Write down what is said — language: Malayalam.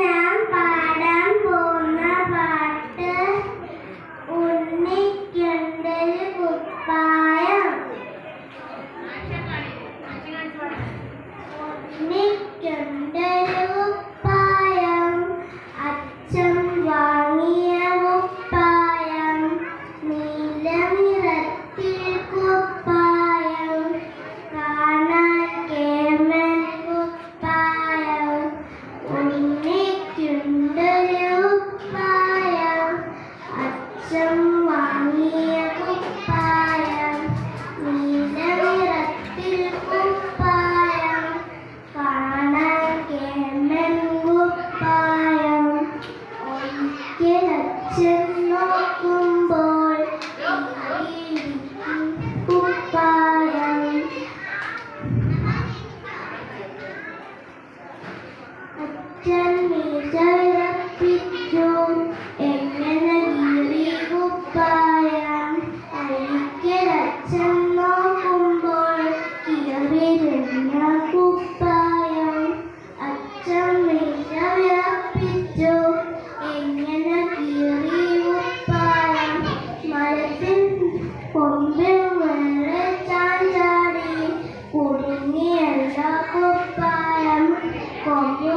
ഞാൻ പാടാൻ പോകുന്ന പാട്ട് ഉണ്ണിക്കൊണ്ടൊരു കുപ്പായം. ഉണ്ണിക്കൊണ്ടൊരു കുപ്പായം, അച്ഛൻ വാങ്ങിയ കുപ്പായം, നീല നിറത്തിൽ കുപ്പായം, കാണാൻ കേമൻ കുപ്പായം. ഉണ്ണിക്കൊണ്ടൊരു കുപ്പായം, അച്ഛൻ വാങ്ങിയ കുപ്പായം, നീല നിറത്തിൽ കുപ്പായം, കാണാൻ കേമൻ കുപ്പായം. ഒരിക്കൽ അച്ഛൻ നോക്കുമ്പോൾ കുപ്പായം. അച്ഛൻ വിചാരിച്ചു എങ്ങനെ കീറി കുപ്പായം. ഒരിക്കൽ അച്ഛൻ നോക്കുമ്പോൾ കീറിയിരുന്ന കുപ്പായം. അച്ഛൻ വിചാരിച്ചു എങ്ങനെ കീറി കുപ്പായം. മരത്തിൽ കൊമ്പിൽ മേലെ ചാഞ്ചാടി കുടുങ്ങിയല്ല കുപ്പായം. കൊമ്പ്